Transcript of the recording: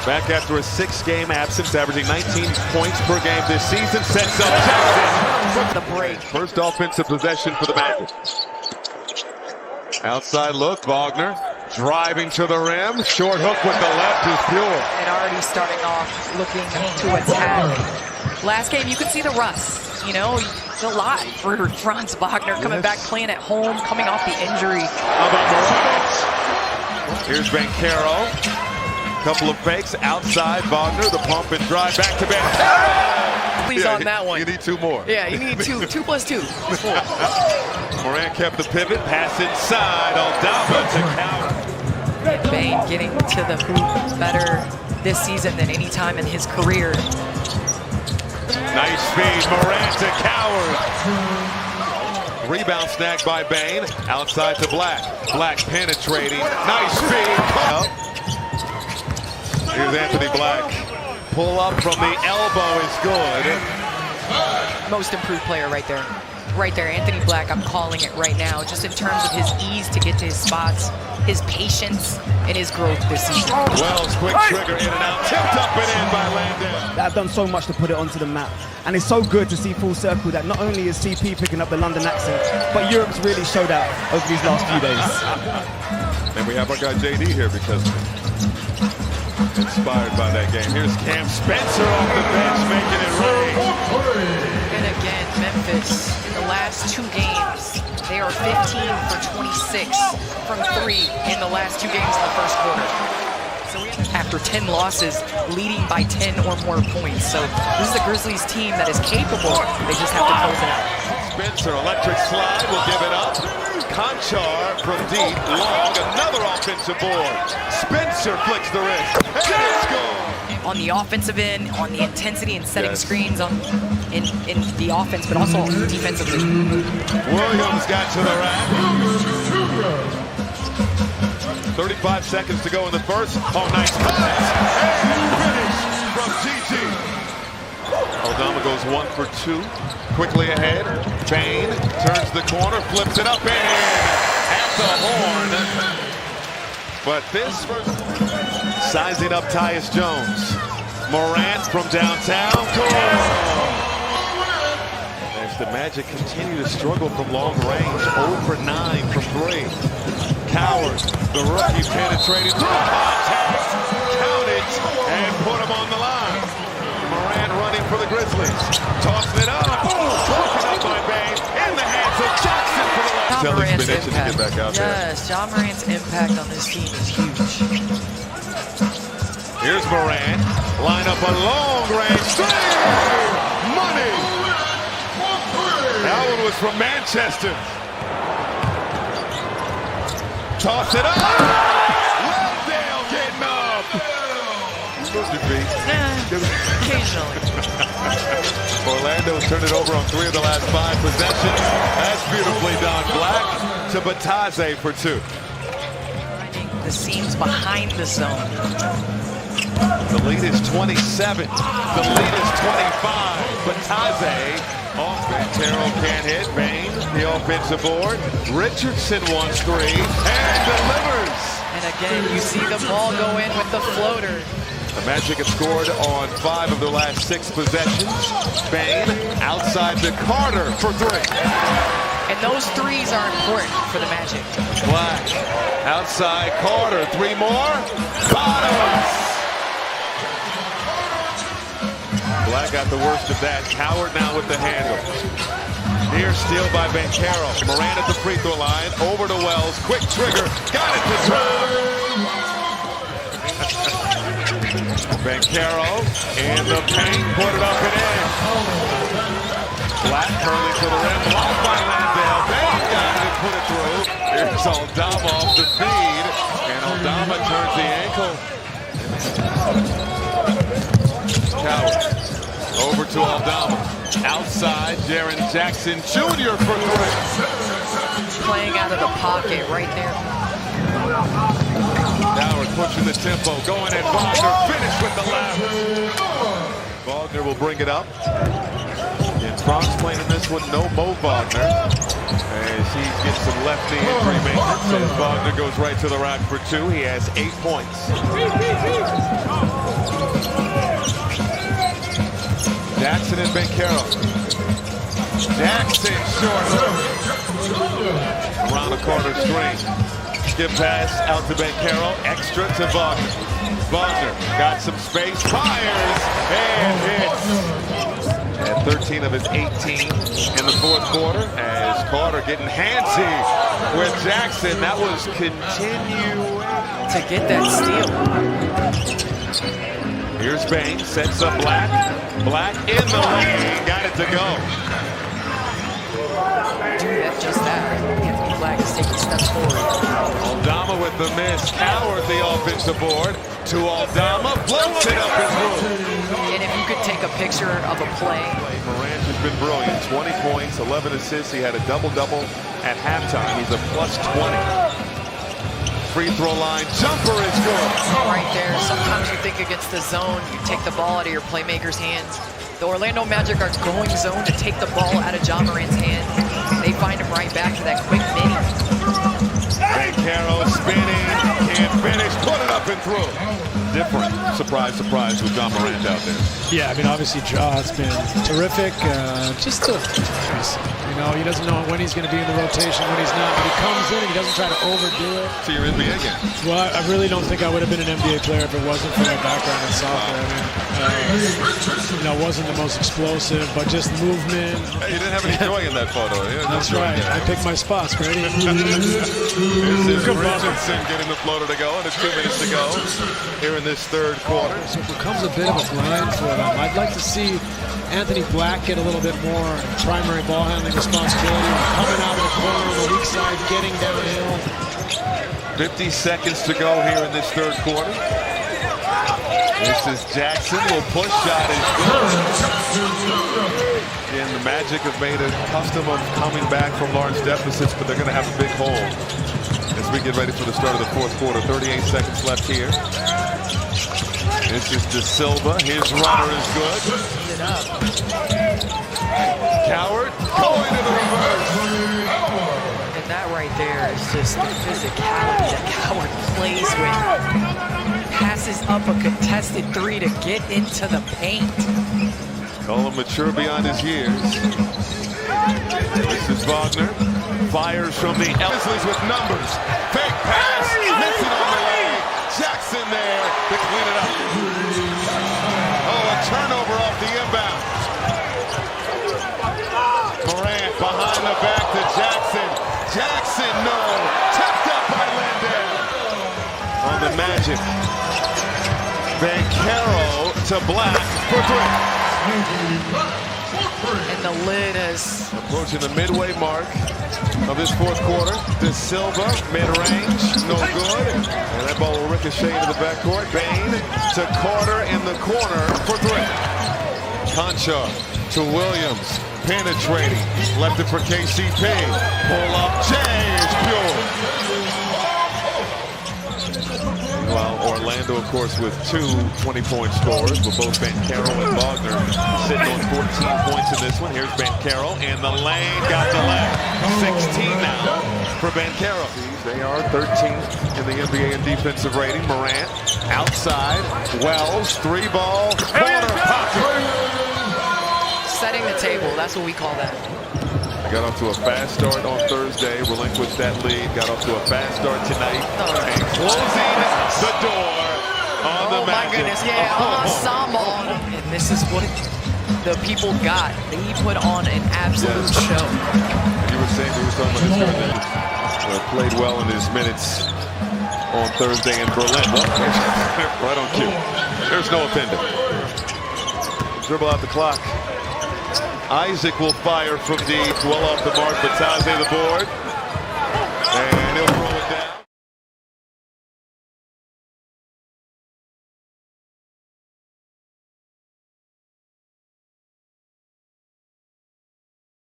Back after a 6-game absence, averaging 19 points per game this season, sets up Jackson the break. First offensive possession for the Magic. Outside look, Wagner driving to the rim. Short hook with the left is pure. And already starting off looking to attack. Last game, you could see the rust. You know, a lot for Franz Wagner coming back, playing at home, coming off the injury. How about Morant? Here's Bankero. Couple of fakes outside. Wagner, the pump and drive back to Bankero. Please on that one. You need two more. Yeah, you need two. 2 plus 2. Morant kept the pivot. Pass inside. Aldama to Coward. Bane getting to the hoop better this season than any time in his career. Nice feed. Morant to Coward. Rebound snagged by Bane. Outside to Black. Black penetrating. Nice feed. Here's Anthony Black. Pull up from the elbow is good. Most improved player right there. Right there, Anthony Black, I'm calling it right now. Just in terms of his ease to get to his spots, his patience, and his growth this season. Wells, quick trigger, in and out. Tipped up and in by Landale. They've done so much to put it onto the map. And it's so good to see full circle that not only is CP picking up the London accent, but Europe's really showed out over these last few days. And we have our guy JD here because inspired by that game. Here's Cam Spencer off the bench making it rain. And again, Memphis, in the last 2 games, they are 15 for 26 from 3 in the last 2 games in the first quarter. So after 10 losses, leading by 10 or more points. So this is a Grizzlies team that is capable. They just have to close it out. Spencer, electric slide, will give it up. Conchar from deep, long, another offensive board. Spencer flicks the wrist, and it's gone. On the offensive end, on the intensity and setting screens in the offense, but also defensively. Williams got to the rack. 35 seconds to go in the first. Oh, nice pass. And finish from GG. Aldama goes 1 for 2. Quickly ahead. Bane turns the corner, flips it up and in at the horn. But this first sizing up Tyus Jones. Morant from downtown. As the Magic continue to struggle from long range. 0 for 9 from 3. Coward, the rookie penetrating through contact. Count it and put him on the line. Morant running for the Grizzlies. Tossing it up. Broken up by Bane. In the hands of Jackson for the last. Ja Morant's been itching to get back out there. Yes, Ja Morant's impact on this team is huge. Here's Morant. Line up a long range three. Money. That one was from Manchester. Toss it up. Landale getting up. Supposed to be. Occasionally. Orlando's turned it over on 3 of the last 5 possessions. That's beautifully done. Black to Bataze for 2. Finding the seams behind the zone. The lead is 27. The lead is 25. Bataze off Bankero can't hit. Bane, the offensive board. Richardson wants 3 and delivers. And again, you see the ball go in with the floater. The Magic have scored on 5 of their last 6 possessions. Bane outside to Carter for 3. And those threes are important for the Magic. Black outside Carter. 3 more. Bottoms. Black got the worst of that. Coward now with the handle. Near steal by Bankero. Morant at the free throw line. Over to Wells. Quick trigger. Got it to drive. Bankero in the paint. Put it up and in. Black curling to the rim. Blocked by Landale. Bane got it and put it through. Here's Aldama off the feed. And Aldama turns the ankle. Coward. Over to Aldama. Outside, Jaren Jackson Jr. for 3. Playing out of the pocket right there. Coward pushing the tempo. Going at Wagner. Finish with the left. Wagner will bring it up. And Franz playing in this one. No Mo Wagner. As he gets some left knee injury maintenance. So Wagner goes right to the rack for 2. He has 8 points. Jackson and Bencaro. Jackson short. Around the corner screen. Skip pass out to Bencaro. Extra to Wagner. Wagner got some space. Fires and hits. At 13 of his 18 in the fourth quarter. As Carter getting handsy with Jackson. That was continue to get that steal. Here's Bain, sets up Black. Black in the lane, got it to go. Just that. Anthony Black is taking steps forward. Aldama with the miss. Coward the offensive board. To Aldama, floats it up and through. And if you could take a picture of a play. Morant has been brilliant. 20 points, 11 assists. He had a double-double at halftime. He's a plus 20. Free throw line, jumper is good. Right there. Sometimes you think against the zone, you take the ball out of your playmaker's hands. The Orlando Magic are going zone to take the ball out of Ja Morant's hand. They find him right back to that quick mini. Bencaro spinning, can't finish, put it up and through. Different. Surprise, surprise with Ja Morant out there. Yeah, I mean, obviously Ja has been terrific. Just to, you know, he doesn't know when he's going to be in the rotation, when he's not. But he comes in and he doesn't try to overdo it. To your NBA game. Well, I really don't think I would have been an NBA player if it wasn't for my background in soccer. I mean, you know, wasn't the most explosive, but just movement. Hey, you didn't have any joy in that photo. That's right. I picked my spots, Brady. Here's Robinson getting the floater to go, and it's 2 minutes to go here in this third quarter. So it becomes a bit of a grind for them. I'd like to see Anthony Black get a little bit more primary ball handling responsibility, coming out of the corner on the weak side, getting downhill. 50 seconds to go here in this third quarter. This is Jackson. Will push shot is good. And the Magic have made a custom of coming back from large deficits, but they're going to have a big hole as we get ready for the start of the fourth quarter. 38 seconds left here. This is De Silva. His runner is good. Coward going to the reverse. And that right there is just the physicality that Coward plays with. Passes up a contested three to get into the paint. Call him mature beyond his years. This is Wagner. Fires from the Grizzlies with numbers. Fake pass. Missing on the way. Jackson there to clean it up. Oh, a turnover off the inbound. Morant behind the back to Jackson. Jackson, no. Tapped up by Landale. On the Magic. Bencaro to Black for three. And the lid is approaching the midway mark of this fourth quarter. De Silva, mid-range, no good. And that ball will ricochet into the backcourt. Bain to Carter in the corner for three. Concha to Williams, penetrating. Left it for KCP. Pull up, Jay is pure. While Orlando, of course, with two 20-point scorers, with both Bencaro and Wagner sitting on 14 points in this one. Here's Bencaro, and the lane got the leg. 16 now for Bencaro. They are 13th in the NBA in defensive rating. Morant outside. Wells, three ball, corner pocket. setting the table. That's what we call that. Got off to a fast start on Thursday, relinquished that lead, got off to a fast start tonight, and closing the door on the Magic. Oh my goodness, yeah, ensemble. And this is what the people got. They put on an absolute show. You were saying, we were talking about this earlier. Played well in his minutes on Thursday in Berlin. Well, right on cue. There's no offender. Dribble out the clock. Isaac will fire from deep, well off the mark, but Taze the board.